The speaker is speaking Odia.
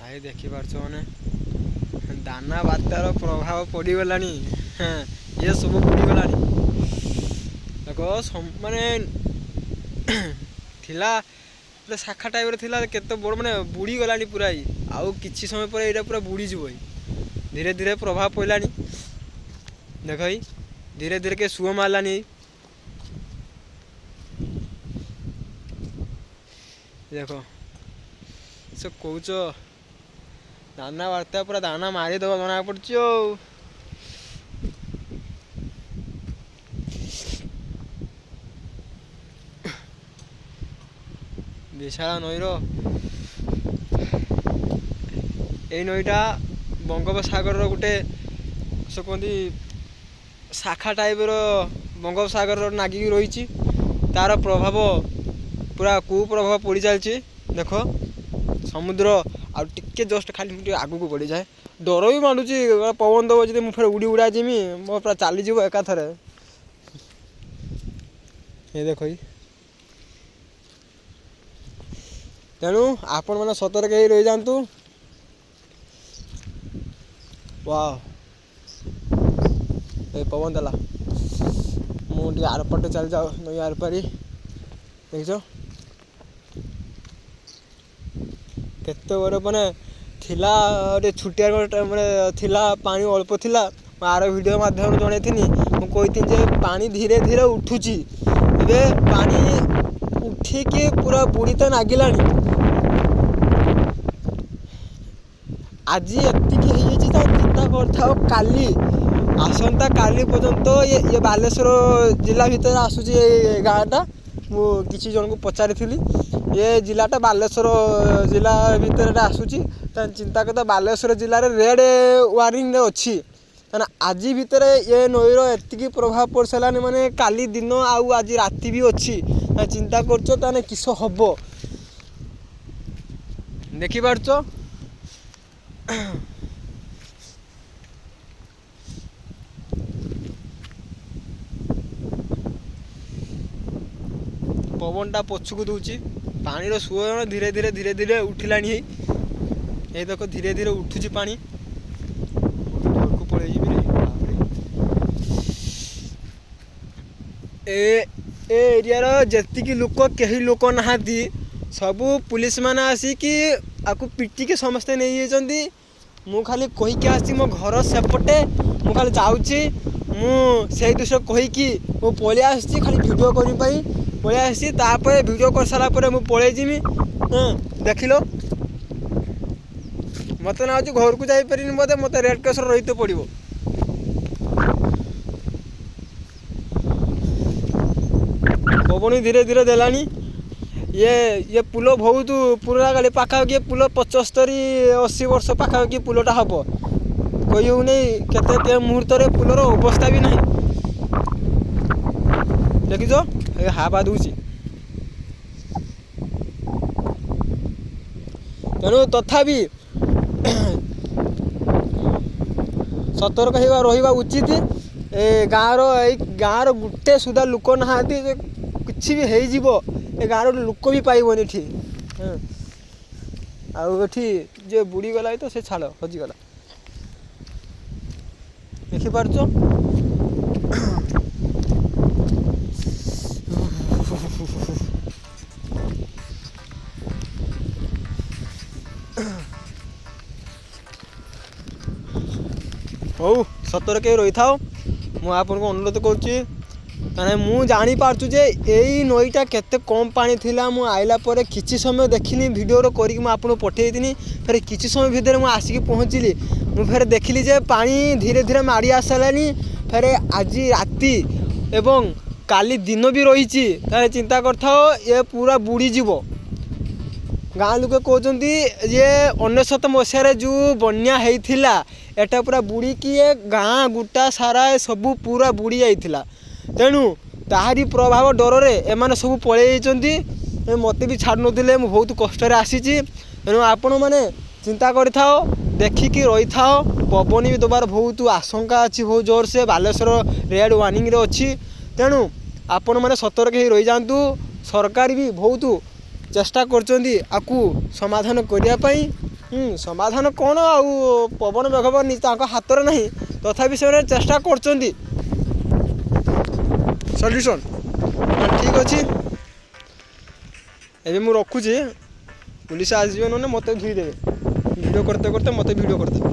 ଭାଇ ଦେଖିପାରୁଛ ମାନେ ଦାନା ବାତ୍ୟାର ପ୍ରଭାବ ପଡ଼ିଗଲାଣି। ଇଏ ସବୁ ପଡ଼ିଗଲାଣି ଦେଖ ମାନେ ଥିଲା ପୁରା ଶାଖା ଟାଇପ୍ର ଥିଲା କେତେ ବଡ଼ ମାନେ ବୁଡ଼ିଗଲାଣି ପୁରା। ଆଉ କିଛି ସମୟ ପରେ ଏଇଟା ପୁରା ବୁଡ଼ିଯିବ। ଧୀରେ ଧୀରେ ପ୍ରଭାବ ପଡ଼ିଲାଣି ଦେଖ ଧୀରେ ଧୀରେ କେ ସୁଅ ମାରିଲାନି। ଦେଖ ସେ କହୁଛ ଦାନା ବାର୍ତ୍ତା ପୁରା ଦାନା ମାରିଦେବ ଜଣା ପଡ଼ୁଛି ଆଉ। ବିଶାଳ ନଈର ଏଇ ନଈଟା ବଙ୍ଗୋପସାଗରର ଗୋଟେ ସେ କୁହନ୍ତି ଶାଖା ଟାଇପ୍ର ବଙ୍ଗୋପସାଗରର ନାଗିକି ରହିଛି। ତାର ପ୍ରଭାବ ପୁରା କୁପ୍ରଭାବ ପଡ଼ି ଚାଲିଛି। ଦେଖ ସମୁଦ୍ର ଆଉ ଟିକେ ଜଷ୍ଟ ଖାଲି ଟିକେ ଆଗକୁ ବଢ଼ିଯାଏ ଡର ବି ମାଡ଼ୁଛି ପବନ ଦେବ ଯଦି ମୁଁ ଫେର ଉଡ଼ି ଉଡ଼ା ଯିମି ମୋ ପୁରା ଚାଲିଯିବ ଏକାଥରେ। ଏ ଦେଖ ତେଣୁ ଆପଣମାନେ ସତର୍କ ହେଇ ରହିଯାଆନ୍ତୁ। ୱାଓ ଏ ପବନ ଦେଲା ମୁଁ ଟିକେ ଆରପଟେ ଚାଲିଯାଉ ନଈ ଆରପାରି ଦେଖିଛ କେତେ ବଡ଼ ମାନେ ଥିଲା ଗୋଟେ ଛୋଟିଆ ମାନେ ଥିଲା ପାଣି ଅଳ୍ପ ଥିଲା। ମୁଁ ଆର ଭିଡ଼ିଓ ମାଧ୍ୟମରେ ଜଣେଇଥିଲି ମୁଁ କହିଥିଲି ଯେ ପାଣି ଧୀରେ ଧୀରେ ଉଠୁଛି ଏବେ ପାଣି ଉଠିକି ପୁରା ବୁଡ଼ି ତ ଲାଗିଲାଣି। ଆଜି ଏତିକି ହେଇଯାଇଛି ତ ଚିନ୍ତା କରିଥାଉ କାଲି ଆସନ୍ତା କାଲି ପର୍ଯ୍ୟନ୍ତ ଇଏ ବାଲେଶ୍ୱର ଜିଲ୍ଲା ଭିତରେ ଆସୁଛି ଏ ଗାଁଟା। ମୁଁ କିଛି ଜଣଙ୍କୁ ପଚାରିଥିଲି ଏ ଜିଲ୍ଲାଟା ବାଲେଶ୍ୱର ଜିଲ୍ଲା ଭିତରେଟା ଆସୁଛି। ତାହେଲେ ଚିନ୍ତା କଥା ବାଲେଶ୍ୱର ଜିଲ୍ଲାରେ ରେଡ଼ ୱାର୍ଣ୍ଣିଂରେ ଅଛି। ତାହେଲେ ଆଜି ଭିତରେ ଏ ନଈର ଏତିକି ପ୍ରଭାବ ପଡ଼ିସାରିଲାଣି ମାନେ କାଲି ଦିନ ଆଉ ଆଜି ରାତି ବି ଅଛି। ଚିନ୍ତା କରୁଛ ତାହେଲେ କିସ ହବ ଦେଖିପାରୁଛ। ପବନଟା ପଛକୁ ଦଉଛି ପାଣିର ସୁଅ ଧୀରେ ଧୀରେ ଧୀରେ ଧୀରେ ଉଠିଲାଣି। ଏଇ ଦେଖ ଧୀରେ ଧୀରେ ଉଠୁଛି ପାଣି। ଘରକୁ ପଳେଇଯିବି ଏ ଏରିଆର ଯେତିକି ଲୋକ କେହି ଲୋକ ନାହାନ୍ତି ସବୁ ପୁଲିସ ମାନେ ଆସିକି ଆକୁ ପିଟିକି ସମସ୍ତେ ନେଇଯାଇଛନ୍ତି। ମୁଁ ଖାଲି କହିକି ଆସିଛି ମୋ ଘର ସେପଟେ ମୁଁ ଖାଲି ଯାଉଛି ମୁଁ ସେଇ ଦୃଶ୍ୟ କହିକି ମୁଁ ପଳେଇ ଆସିଛି ଖାଲି ଭିଡ଼ିଓ କରିବା ପାଇଁ ପଳେଇ ଆସିଛି। ତାପରେ ଭିଡ଼ିଓ କରିସାରିଲା ପରେ ମୁଁ ପଳେଇ ଯିମି। ଦେଖିଲ ମୋତେ ଲାଗୁଛି ଘରକୁ ଯାଇପାରିନି ବୋଧେ ମୋତେ ରେଡ୍ କ୍ରସରେ ରହିତେ ପଡ଼ିବ। ପବନ ଧୀରେ ଧୀରେ ଦେଲାଣି। ଇଏ ପୁଲ ବହୁତ ପୁରୁଣା ଗାଡ଼ି ପାଖାପାଖି ପୁଲ 75-80 ବର୍ଷ ପାଖାପାଖି ପୁଲଟା ହେବ। କହି ହେଉନି କେତେ ମୁହୂର୍ତ୍ତରେ ପୁଲର ଅବସ୍ଥା ବି ନାହିଁ। ଦେଖିଛ ଏ ହାବା ଦଉଛି। ତେଣୁ ତଥାପି ସତର୍କ ହେବା ରହିବା ଉଚିତ। ଏ ଗାଁର ଗୋଟେ ସୁଦ୍ଧା ଲୋକ ନାହାନ୍ତି ଯେ କିଛି ବି ହେଇଯିବ ଏ ଗାଁର ଗୋଟେ ଲୋକ ବି ପାଇବନି ଏଠି। ଆଉ ଏଠି ଯେ ବୁଡ଼ିଗଲା ତ ସେ ଛାଡ଼ ହଜିଗଲା ଦେଖିପାରୁଛ। ହଉ ସତର୍କ ରହିଥାଉ ମୁଁ ଆପଣଙ୍କୁ ଅନୁରୋଧ କରୁଛି। କାରଣ ମୁଁ ଜାଣିପାରୁଛୁ ଯେ ଏଇ ନଈଟା କେତେ କମ୍ ପାଣି ଥିଲା। ମୁଁ ଆଇଲା ପରେ କିଛି ସମୟ ଦେଖିଲି ଭିଡ଼ିଓରେ କରିକି ମୁଁ ଆପଣଙ୍କୁ ପଠେଇଥିଲି। ଫେରେ କିଛି ସମୟ ଭିତରେ ମୁଁ ଆସିକି ପହଞ୍ଚିଲି। ମୁଁ ଫେରେ ଦେଖିଲି ଯେ ପାଣି ଧୀରେ ଧୀରେ ମାଡ଼ି ଆସିଲାଣି। ଫେରେ ଆଜି ରାତି ଏବଂ କାଲି ଦିନ ବି ରହିଛି। ତାହେଲେ ଚିନ୍ତା କରିଥାଅ ଏ ପୁରା ବୁଡ଼ିଯିବ। ଗାଁ ଲୋକ କହୁଛନ୍ତି ଯେ 1999 ମସିହାରେ ଯେଉଁ ବନ୍ୟା ହେଇଥିଲା ଏଟା ପୁରା ବୁଡ଼ିକି ଏ ଗାଁ ଗୋଟା ସାରା ସବୁ ପୁରା ବୁଡ଼ି ଯାଇଥିଲା। ତେଣୁ ତାହାରି ପ୍ରଭାବ ଡରରେ ଏମାନେ ସବୁ ପଳେଇ ଯାଇଛନ୍ତି। ମୋତେ ବି ଛାଡ଼ୁନଥିଲେ ମୁଁ ବହୁତ କଷ୍ଟରେ ଆସିଛି। ତେଣୁ ଆପଣମାନେ ଚିନ୍ତା କରିଥାଅ ଦେଖିକି ରହିଥାଅ। ପବନ ବି ଦେବାର ବହୁତ ଆଶଙ୍କା ଅଛି ବହୁତ ଜୋରସେ ବାଲେଶ୍ୱର ରେଡ୍ ୱାର୍ଣ୍ଣିଂରେ ଅଛି। ତେଣୁ ଆପଣମାନେ ସତର୍କ ହେଇ ରହିଯାଆନ୍ତୁ। ସରକାର ବି ବହୁତ ଚେଷ୍ଟା କରୁଛନ୍ତି ଆକୁ ସମାଧାନ କରିବା ପାଇଁ। ସମାଧାନ କ'ଣ ଆଉ ପବନ ମେଘ ତାଙ୍କ ହାତରେ ନାହିଁ, ତଥାପି ସେମାନେ ଚେଷ୍ଟା କରୁଛନ୍ତି ସଲ୍ୟୁସନ୍। ଠିକ୍ ଅଛି, ଏବେ ମୁଁ ରଖୁଛି। ପୁଲିସ ଆସିଯିବ ନହେଲେ ମୋତେ ଧୋଇଦେବେ, ଭିଡ଼ିଓ କରତେ କରତେ ମୋତେ ଭିଡ଼ିଓ କରିଦେବେ।